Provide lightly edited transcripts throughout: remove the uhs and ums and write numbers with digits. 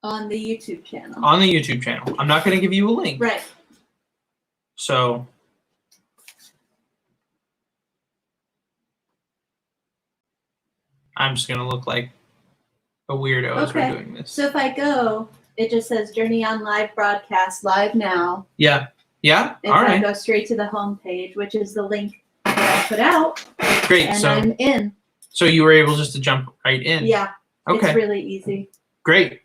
On the YouTube channel. On the YouTube channel. I'm not going to give you a link. Right. So I'm just going to look like a weirdo as we're doing this. So if I go, it just says Journey on Live Broadcast, live now. Yeah. Yeah? If I go straight to the home page, which is the link that I put out. Great. And I'm in. So you were able just to jump right in? Yeah. Okay. It's really easy. Great.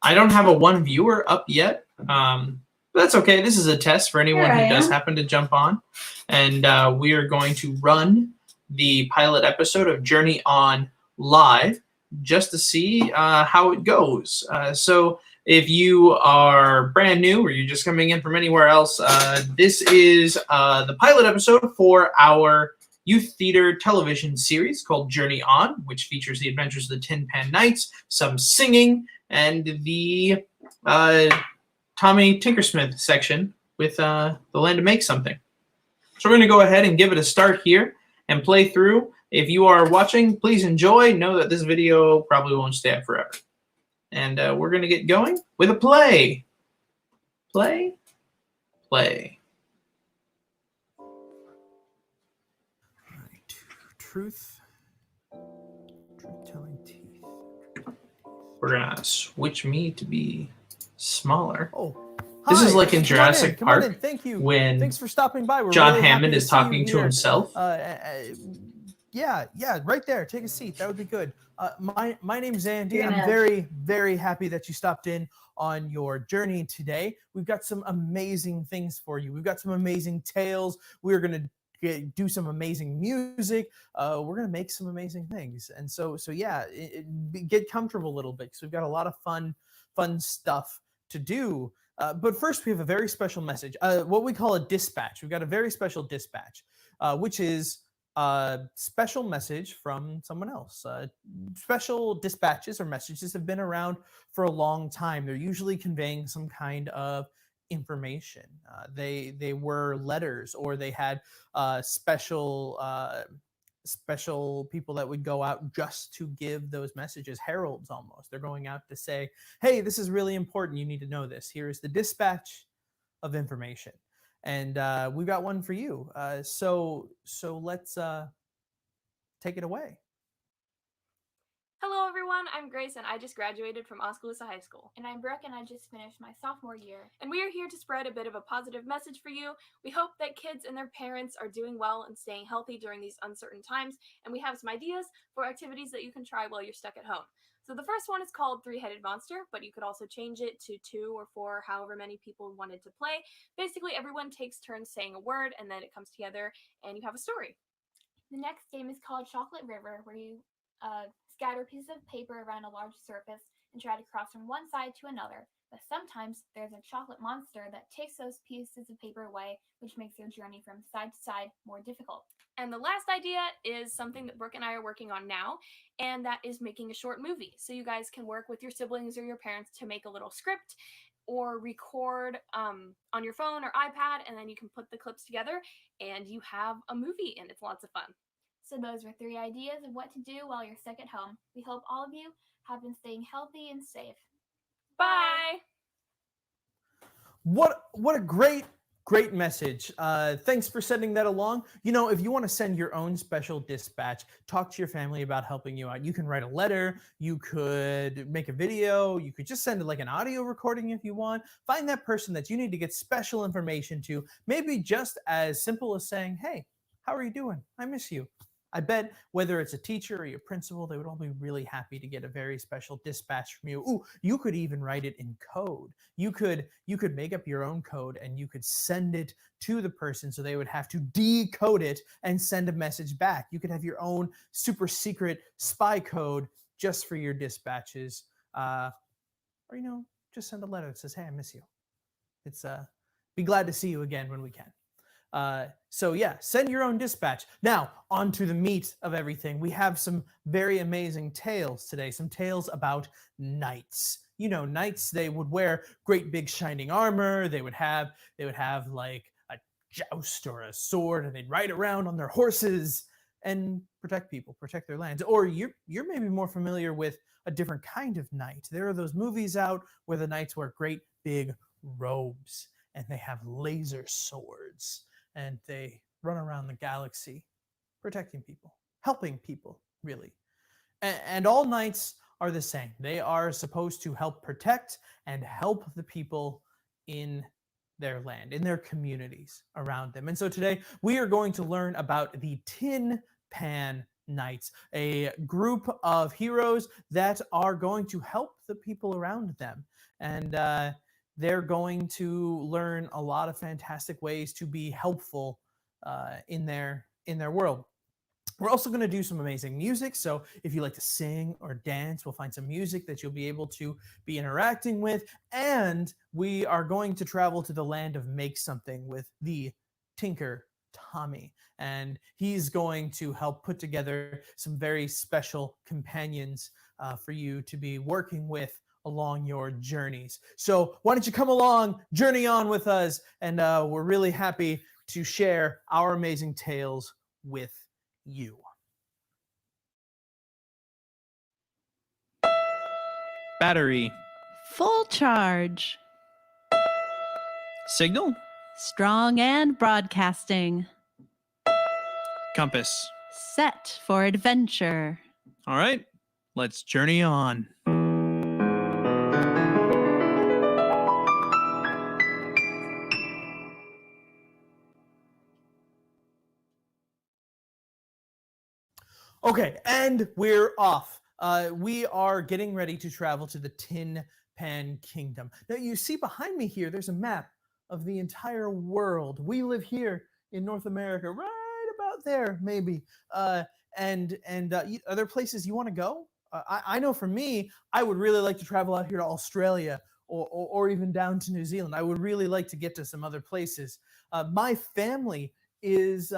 I don't have a one viewer up yet. But that's okay. This is a test for anyone who does happen to jump on. And we are going to run the pilot episode of Journey on Live just to see how it goes. So if you are brand new or you're just coming in from anywhere else, this is the pilot episode for our youth theater television series called Journey On, which features the adventures of the Tin Pan Knights, some singing, and the Tommy Tinkersmith section with the Land to Make Something. So we're going to go ahead and give it a start here and play through. If you are watching, please enjoy. Know that this video probably won't stay up forever. And we're going to get going with a play. Play. Play. Truth-telling teeth. We're going to switch me to be smaller. Oh, this is like in Jurassic Park. Come on in. Thank you. When thanks for stopping by. We're John really Hammond happy is talking to himself. Yeah, right there. Take a seat. That would be good. My name's Andy. I'm very happy that you stopped in on your journey today. We've got some amazing things for you. We've got some amazing tales. We're going to do some amazing music. We're going to make some amazing things. And so yeah, get comfortable a little bit because we've got a lot of fun stuff to do. But first, we have a very special message, what we call a dispatch. We've got a very special dispatch, which is a special message from someone else. Special dispatches or messages have been around for a long time. They're usually conveying some kind of information. They were letters, or they had special people that would go out just to give those messages, heralds almost. They're going out to say, hey, this is really important. You need to know this. Here is the dispatch of information. And we've got one for you. So let's take it away. Hello everyone, I'm Grayson. I just graduated from Oskaloosa High School. And I'm Brooke, and I just finished my sophomore year. And we are here to spread a bit of a positive message for you. We hope that kids and their parents are doing well and staying healthy during these uncertain times. And we have some ideas for activities that you can try while you're stuck at home. So the first one is called Three-Headed Monster, but you could also change it to 2 or 4, however many people wanted to play. Basically, everyone takes turns saying a word, and then it comes together, and you have a story. The next game is called Chocolate River, where you scatter pieces of paper around a large surface and try to cross from one side to another. But sometimes there's a chocolate monster that takes those pieces of paper away, which makes your journey from side to side more difficult. And the last idea is something that Brooke and I are working on now, and that is making a short movie. So you guys can work with your siblings or your parents to make a little script or record on your phone or iPad, and then you can put the clips together and you have a movie, and it's lots of fun. So those were 3 ideas of what to do while you're stuck at home. We hope all of you have been staying healthy and safe. Bye! What a great message. Thanks for sending that along. You know, if you want to send your own special dispatch, talk to your family about helping you out. You can write a letter. You could make a video. You could just send it like an audio recording if you want. Find that person that you need to get special information to. Maybe just as simple as saying, hey, how are you doing? I miss you. I bet whether it's a teacher or your principal, they would all be really happy to get a very special dispatch from you. Ooh, you could even write it in code. You could make up your own code and you could send it to the person so they would have to decode it and send a message back. You could have your own super secret spy code just for your dispatches. Or, you know, just send a letter that says, hey, I miss you. It's be glad to see you again when we can. So yeah, send your own dispatch. Now, on to the meat of everything. We have some very amazing tales today, some tales about knights. You know, knights, they would wear great big shining armor. They would have like a joust or a sword, and they'd ride around on their horses and protect people, protect their lands. Or you're maybe more familiar with a different kind of knight. There are those movies out where the knights wear great big robes and they have laser swords and they run around the galaxy protecting people, helping people, really. And all knights are the same. They are supposed to help protect and help the people in their land, in their communities around them. And so today we are going to learn about the Tin Pan Knights, a group of heroes that are going to help the people around them. And they're going to learn a lot of fantastic ways to be helpful in their world. We're also going to do some amazing music. So if you like to sing or dance, we'll find some music that you'll be able to be interacting with. And we are going to travel to the land of Make Something with the Tinker Tommy. And he's going to help put together some very special companions for you to be working with along your journeys. So why don't you come along, journey on with us, and we're really happy to share our amazing tales with you. Battery. Full charge. Signal. Strong and broadcasting. Compass. Set for adventure. All right, let's journey on. Okay, and we're off. We are getting ready to travel to the Tin Pan Kingdom. Now, you see behind me here, there's a map of the entire world. We live here in North America, right about there, maybe. Are there places you want to go? I know for me, I would really like to travel out here to Australia or even down to New Zealand. I would really like to get to some other places. My family is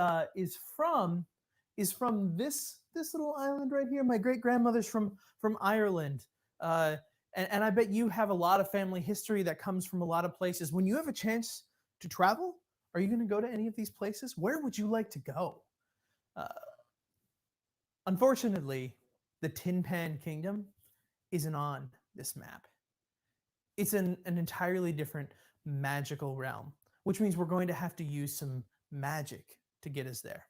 from this little island right here. My great-grandmother's from Ireland. And I bet you have a lot of family history that comes from a lot of places. When you have a chance to travel, are you going to go to any of these places? Where would you like to go? Unfortunately, the Tin Pan Kingdom isn't on this map. It's an entirely different magical realm, which means we're going to have to use some magic to get us there.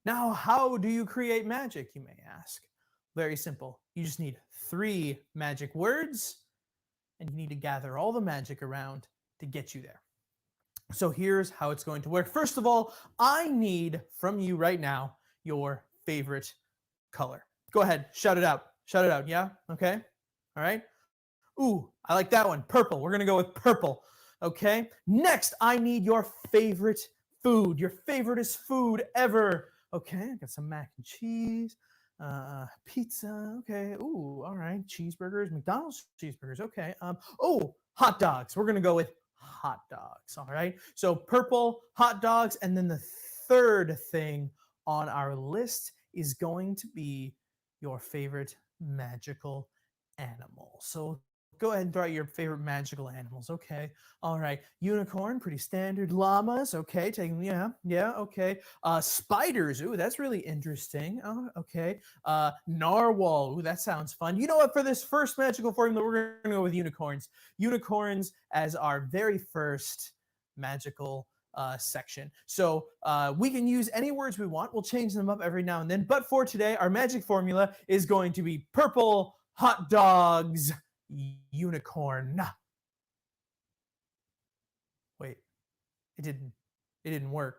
Now, how do you create magic, you may ask? Very simple. You just need 3 magic words, and you need to gather all the magic around to get you there. So here's how it's going to work. First of all, I need from you right now your favorite color. Go ahead, shout it out. Shout it out, yeah? Okay? All right? Ooh, I like that one. Purple. We're going to go with purple. Okay? Next, I need your favorite food. Your favoriteest food ever. Okay, I got some mac and cheese, pizza. Okay, ooh, all right, cheeseburgers, McDonald's cheeseburgers. Okay, hot dogs. We're gonna go with hot dogs. All right. So purple, hot dogs, and then the third thing on our list is going to be your favorite magical animal. So go ahead and throw out your favorite magical animals. Okay. All right. Unicorn, pretty standard. Llamas. Okay. Okay. Spiders. Ooh, that's really interesting. Oh, okay. Narwhal. Ooh, that sounds fun. You know what? For this first magical formula, we're going to go with unicorns. Unicorns as our very first magical section. So we can use any words we want. We'll change them up every now and then. But for today, our magic formula is going to be purple hot dogs unicorn. Wait, it didn't work.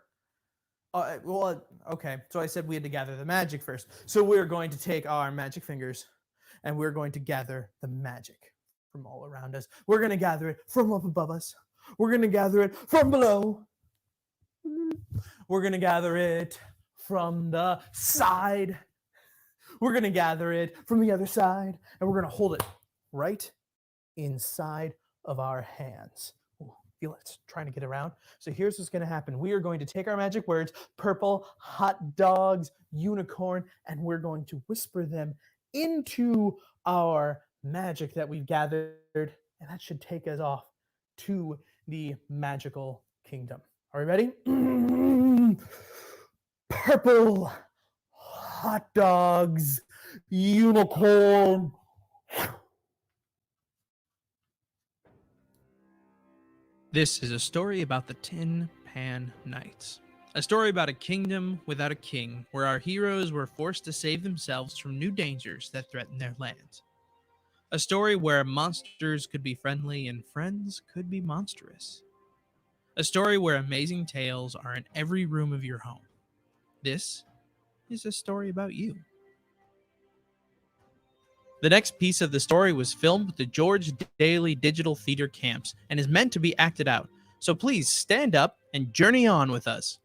Okay. So I said we had to gather the magic first. So we're going to take our magic fingers and we're going to gather the magic from all around us. We're going to gather it from up above us. We're going to gather it from below. We're going to gather it from the side. We're going to gather it from the other side. And we're going to hold it right inside of our hands. Ooh, feel it trying to get around. So here's what's going to happen. We are going to take our magic words, purple, hot dogs, unicorn, and we're going to whisper them into our magic that we've gathered. And that should take us off to the magical kingdom. Are we ready? Purple, hot dogs, unicorn, This is a story about the Tin Pan Knights. A story about a kingdom without a king, where our heroes were forced to save themselves from new dangers that threatened their land. A story where monsters could be friendly and friends could be monstrous. A story where amazing tales are in every room of your home. This is a story about you. The next piece of the story was filmed with the George Daly Digital Theater Camps and is meant to be acted out. So please stand up and journey on with us.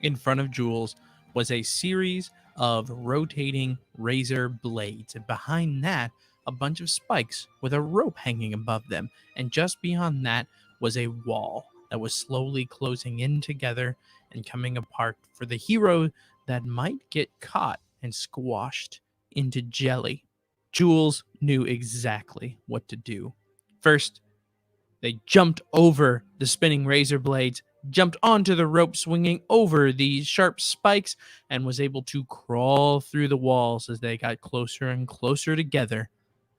In front of Jules was a series of rotating razor blades, and behind that, a bunch of spikes with a rope hanging above them. And just beyond that was a wall that was slowly closing in together and coming apart for the hero that might get caught and squashed into jelly. Jules knew exactly what to do. First, they jumped over the spinning razor blades, jumped onto the rope swinging over these sharp spikes, and was able to crawl through the walls as they got closer and closer together,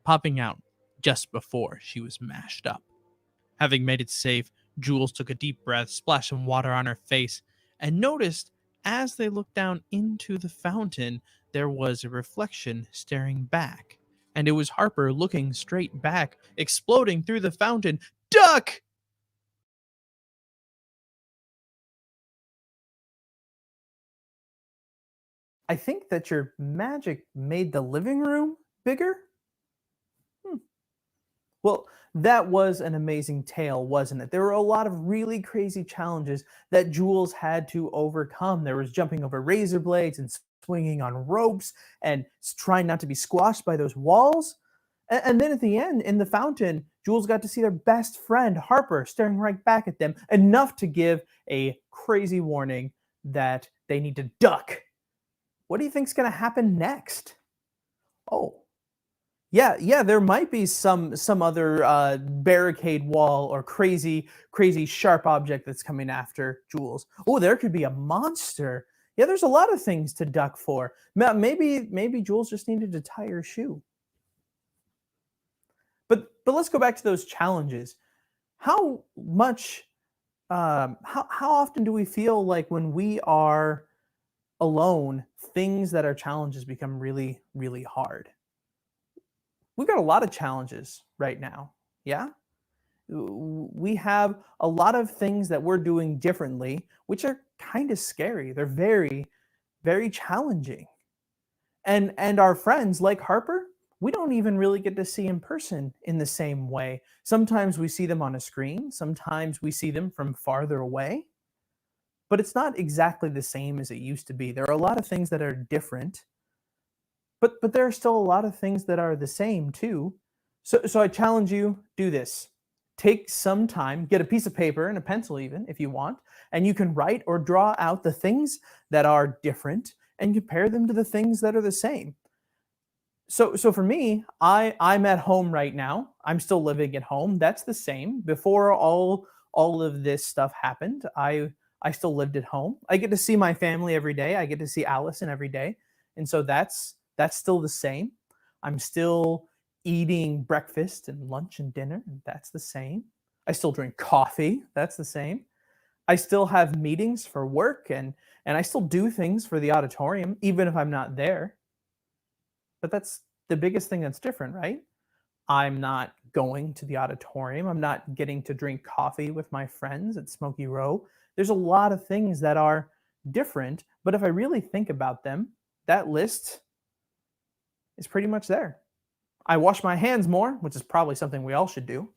popping out just before she was mashed up. Having made it safe, Jules took a deep breath, splashed some water on her face, and noticed as they looked down into the fountain, there was a reflection staring back. And it was Harper looking straight back, exploding through the fountain. Duck! I think that your magic made the living room bigger? Well, that was an amazing tale, wasn't it? There were a lot of really crazy challenges that Jules had to overcome. There was jumping over razor blades and swinging on ropes and trying not to be squashed by those walls. And then at the end, in the fountain, Jules got to see their best friend, Harper, staring right back at them, enough to give a crazy warning that they need to duck. What do you think's going to happen next? Oh, yeah, there might be some other barricade wall or crazy sharp object that's coming after Jules. Oh, there could be a monster. Yeah, there's a lot of things to duck for. Maybe Jules just needed to tie her shoe. But let's go back to those challenges. How much how often do we feel like when we are alone, things that are challenges become really, really hard? We've got a lot of challenges right now. Yeah. We have a lot of things that we're doing differently, which are kind of scary. They're very, very challenging. And our friends like Harper, we don't even really get to see in person in the same way. Sometimes we see them on a screen, sometimes we see them from farther away, but it's not exactly the same as it used to be. There are a lot of things that are different, but there are still a lot of things that are the same too. So I challenge you, do this. Take some time, get a piece of paper and a pencil even if you want, and you can write or draw out the things that are different and compare them to the things that are the same. So for me, I'm at home right now. I'm still living at home. That's the same. Before all of this stuff happened, I still lived at home. I get to see my family every day. I get to see Allison every day. And so that's still the same. I'm still eating breakfast and lunch and dinner, and that's the same. I still drink coffee. That's the same. I still have meetings for work and I still do things for the auditorium, even if I'm not there. But that's the biggest thing that's different, right? I'm not going to the auditorium. I'm not getting to drink coffee with my friends at Smoky Row. There's a lot of things that are different, but if I really think about them, that list is pretty much there. I wash my hands more, which is probably something we all should do.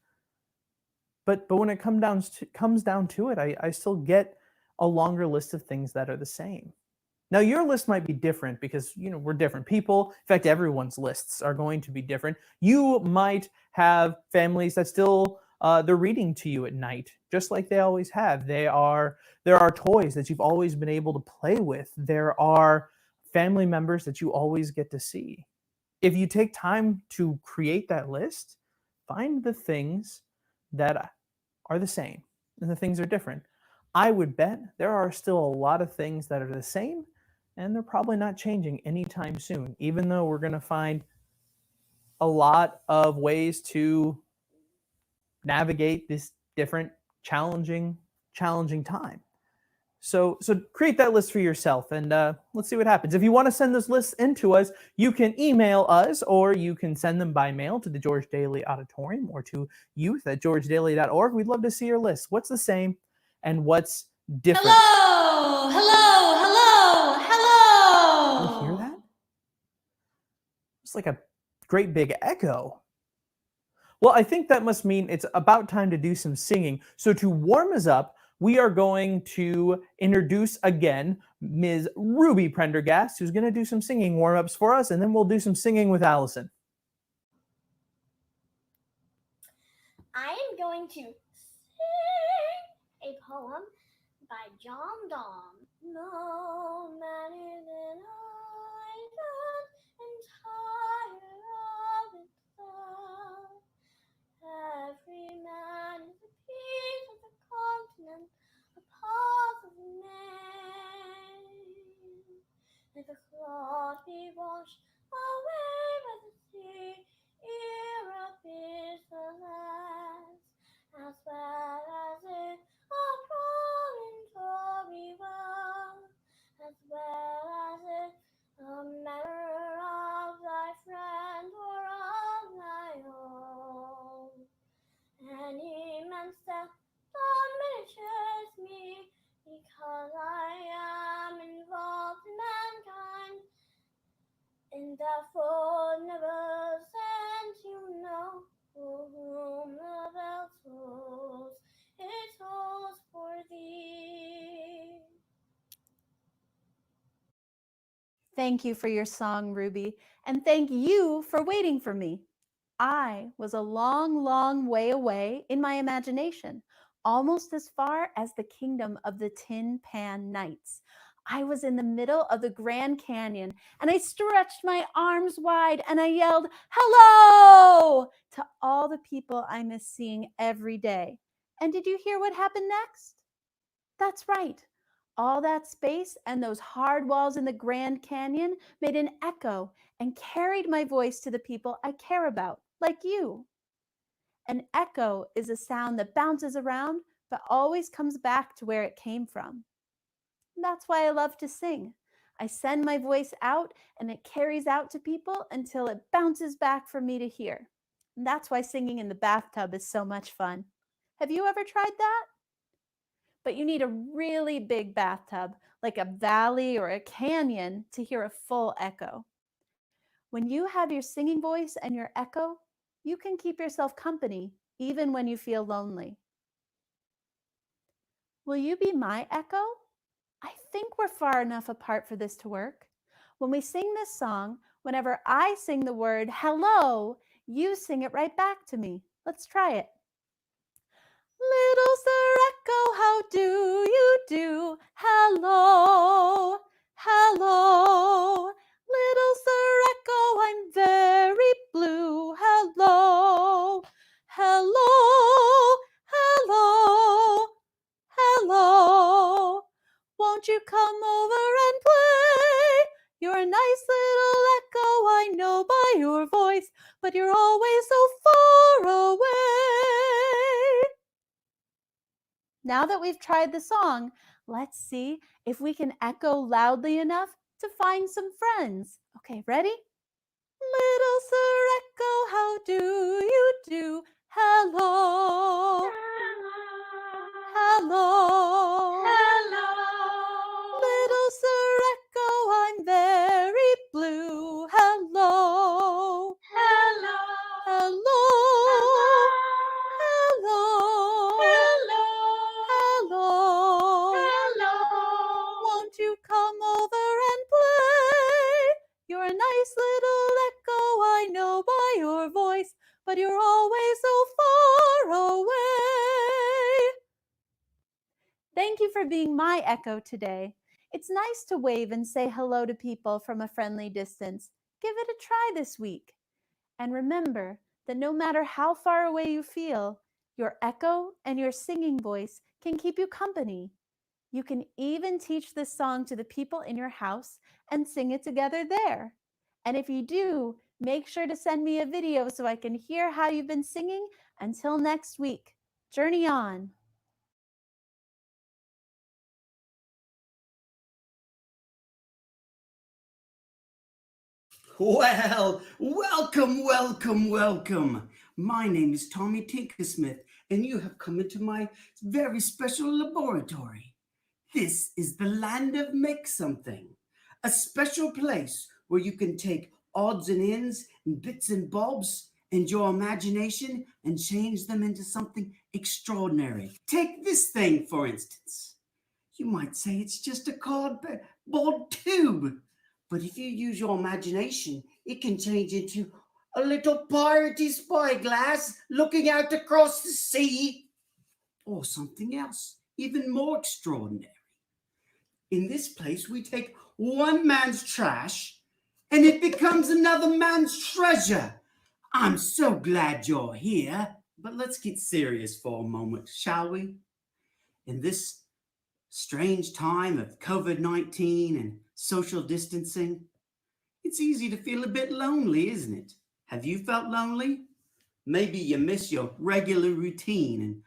But when it comes down to it, I still get a longer list of things that are the same. Now, your list might be different because, we're different people. In fact, everyone's lists are going to be different. You might have families that still, they're reading to you at night, just like they always have. There are toys that you've always been able to play with. There are family members that you always get to see. If you take time to create that list, find the things that are the same and the things are different. I would bet there are still a lot of things that are the same, and they're probably not changing anytime soon, even though we're going to find a lot of ways to navigate this different challenging time. So create that list for yourself, and let's see what happens. If you want to send those lists in to us, you can email us, or you can send them by mail to the George Daly Auditorium or to youth@georgedaly.org. We'd love to see your list. What's the same and what's different? Hello, hello, hello, hello. You hear that? It's like a great big echo. Well, I think that must mean it's about time to do some singing. So to warm us up, we are going to introduce again Ms. Ruby Prendergast, who's going to do some singing warm-ups for us, and then we'll do some singing with Allison. I am going to sing a poem by John Donne. No man is an island and tired of itself. Every man is a piece of the continent, a part of man. If a cloud be washed away by the sea, Europe is the last, as well as it a promontory well, as well as it a matter of thy friend or of thy own. Any man step diminishes me, because I am involved in mankind, and therefore never sent you know for whom the bell tolls, it tolls for thee. Thank you for your song, Ruby, and thank you for waiting for me. I was a long, long way away in my imagination, almost as far as the kingdom of the Tin Pan Knights. I was in the middle of the Grand Canyon, and I stretched my arms wide and I yelled, "Hello!" to all the people I miss seeing every day. And did you hear what happened next? That's right. All that space and those hard walls in the Grand Canyon made an echo and carried my voice to the people I care about, like you. An echo is a sound that bounces around but always comes back to where it came from. That's why I love to sing. I send my voice out and it carries out to people until it bounces back for me to hear. And that's why singing in the bathtub is so much fun. Have you ever tried that? But you need a really big bathtub, like a valley or a canyon, to hear a full echo. When you have your singing voice and your echo, you can keep yourself company even when you feel lonely. Will you be my echo? I think we're far enough apart for this to work. When we sing this song, whenever I sing the word hello, you sing it right back to me. Let's try it. Little Sir Echo, how do you do? Hello, hello. Little Sir Echo, I'm very blue. Hello, hello, hello, hello. Won't you come over and play? You're a nice little echo, I know by your voice, but you're always so far away. Now that we've tried the song, let's see if we can echo loudly enough to find some friends. Okay, ready? Little Sir Echo, how do you do? Hello. Hello. Hello. Little Sir Echo, I'm very blue. Hello. Hello. Hello. Hello. Hello. Hello. Hello. Won't you come over and play? You're a nice little echo, I know by your voice, but you're always so far away. Thank you for being my echo today. It's nice to wave and say hello to people from a friendly distance. Give it a try this week. And remember that no matter how far away you feel, your echo and your singing voice can keep you company. You can even teach this song to the people in your house and sing it together there. And if you do, Make sure to send me a video so I can hear how you've been singing. Until next week, journey on. Well, welcome, welcome, welcome. My name is Tommy Tinkersmith, and you have come into my very special laboratory. This is the land of Make Something, a special place where you can take odds and ends and bits and bobs and your imagination and change them into something extraordinary. Take this thing, for instance. You might say it's just a cardboard tube. But if you use your imagination, it can change into a little piratey spyglass looking out across the sea, or something else, even more extraordinary. In this place, we take one man's trash and it becomes another man's treasure. I'm so glad you're here, but let's get serious for a moment, shall we? In this strange time of COVID-19 and social distancing, it's easy to feel a bit lonely, isn't it? Have you felt lonely? Maybe you miss your regular routine and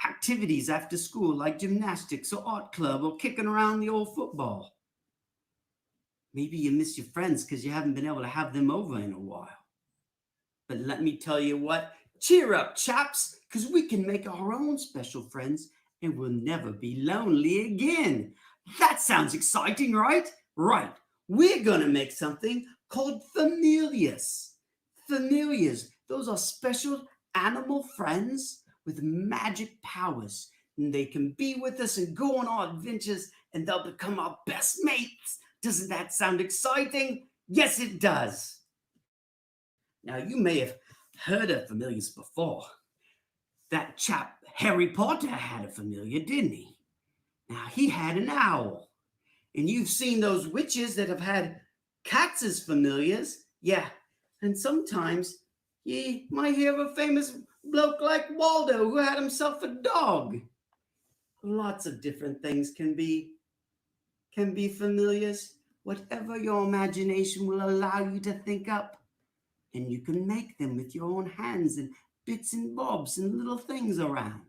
activities after school like gymnastics or art club or kicking around the old football. Maybe you miss your friends because you haven't been able to have them over in a while. But let me tell you what, cheer up, chaps, because we can make our own special friends and we'll never be lonely again. That sounds exciting, right? Right. We're going to make something called familiars. Familiars, those are special animal friends with magic powers. And they can be with us and go on our adventures and they'll become our best mates. Doesn't that sound exciting? Yes, it does. Now, you may have heard of familiars before. That chap, Harry Potter, had a familiar, didn't he? Now, he had an owl. And you've seen those witches that have had cats as familiars. Yeah, and sometimes you might hear of a famous bloke like Waldo who had himself a dog. Lots of different things can be familiars. Whatever your imagination will allow you to think up. And you can make them with your own hands and bits and bobs and little things around.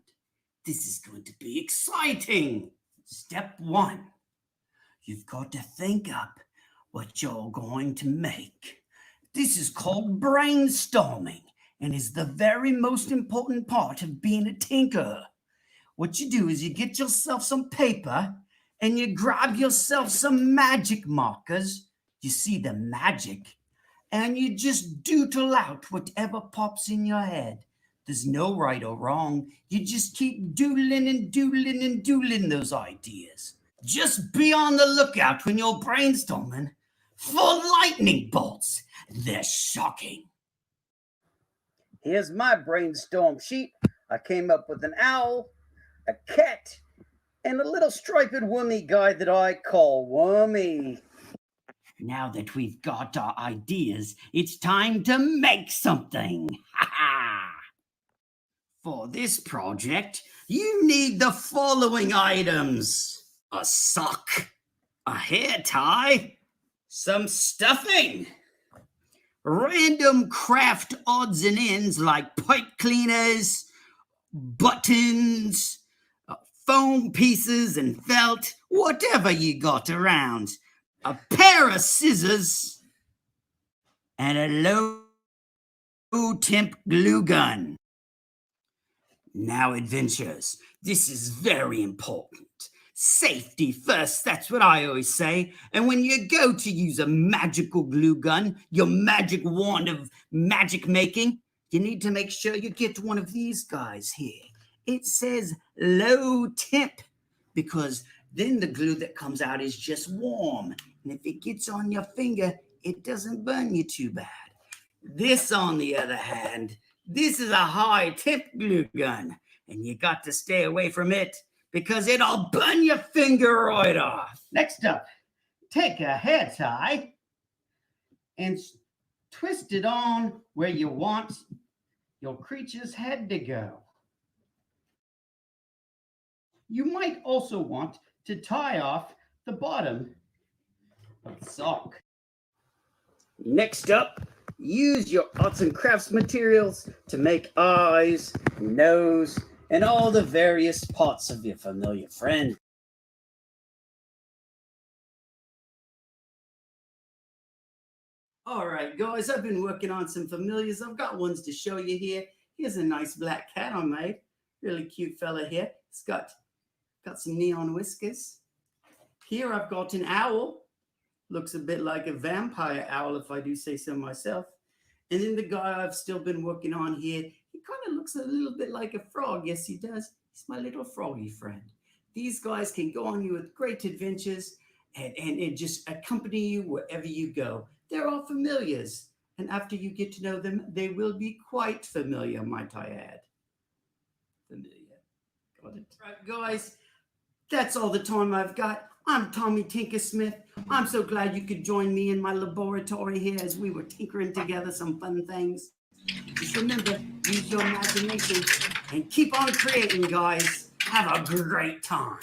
This is going to be exciting. Step 1. You've got to think up what you're going to make. This is called brainstorming and is the very most important part of being a tinkerer. What you do is you get yourself some paper and you grab yourself some magic markers. You see the magic? And you just doodle out whatever pops in your head. There's no right or wrong. You just keep doodling and doodling and doodling those ideas. Just be on the lookout when you're brainstorming for lightning bolts. They're shocking. Here's my brainstorm sheet. I came up with an owl, a cat, and a little striped wormy guy that I call Wormy. Now that we've got our ideas, it's time to make something. For this project, you need the following items: a sock, a hair tie, some stuffing, random craft odds and ends like pipe cleaners, buttons, foam pieces and felt, whatever you got around, a pair of scissors, and a low-temp glue gun. Now, adventurers, this is very important. Safety first, that's what I always say. And when you go to use a magical glue gun, your magic wand of magic making, you need to make sure you get one of these guys here. It says low temp because then the glue that comes out is just warm. And if it gets on your finger, it doesn't burn you too bad. This, on the other hand, this is a high temp glue gun. And you got to stay away from it because it'll burn your finger right off. Next up, take a hair tie and twist it on where you want your creature's head to go. You might also want to tie off the bottom of the sock. Next up, Use your arts and crafts materials to make eyes, nose, and all the various parts of your familiar friend. All right, guys, I've been working on some familiars. I've got ones to show you here. Here's a nice black cat I made. Really cute fella here. It's got some neon whiskers. Here I've got an owl. Looks a bit like a vampire owl, if I do say so myself. And then the guy I've still been working on here, he kind of looks a little bit like a frog. Yes, he does. He's my little froggy friend. These guys can go on you with great adventures and just accompany you wherever you go. They're all familiars. And after you get to know them, they will be quite familiar, might I add. Familiar. Got it. Right, guys, that's all the time I've got. I'm Tommy Tinkersmith. I'm so glad you could join me in my laboratory here as we were tinkering together some fun things. Just remember, use your imagination and keep on creating, guys. Have a great time.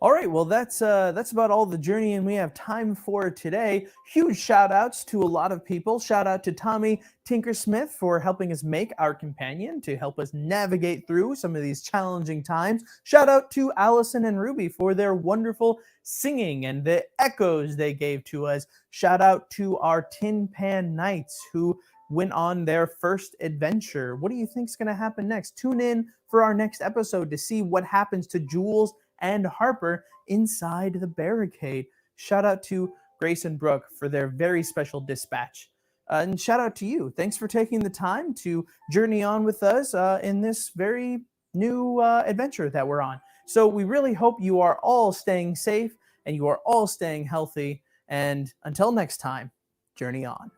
All right, well, that's about all the journeying we have time for today. Huge shout outs to a lot of people. Shout out to Tommy Tinkersmith for helping us make our companion to help us navigate through some of these challenging times. Shout out to Allison and Ruby for their wonderful singing and the echoes they gave to us. Shout out to our Tin Pan Knights who went on their first adventure. What do you think is going to happen next? Tune in for our next episode to see what happens to Jules and Harper inside the barricade. Shout out to Grayson Brooke for their very special dispatch. And shout out to you. Thanks for taking the time to journey on with us in this very new adventure that we're on. So we really hope you are all staying safe and you are all staying healthy. And until next time, journey on.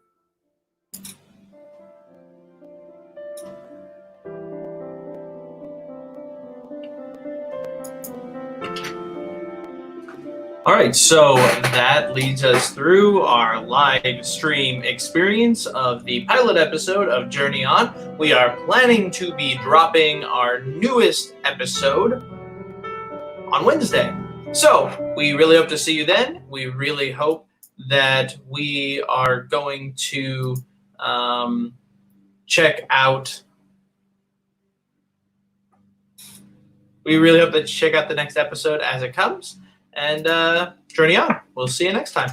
All right, so that leads us through our live stream experience of the pilot episode of Journey On. We are planning to be dropping our newest episode on Wednesday. So we really hope to see you then. We really hope that we are going to check out. We really hope that you check out the next episode as it comes. And journey on. We'll see you next time.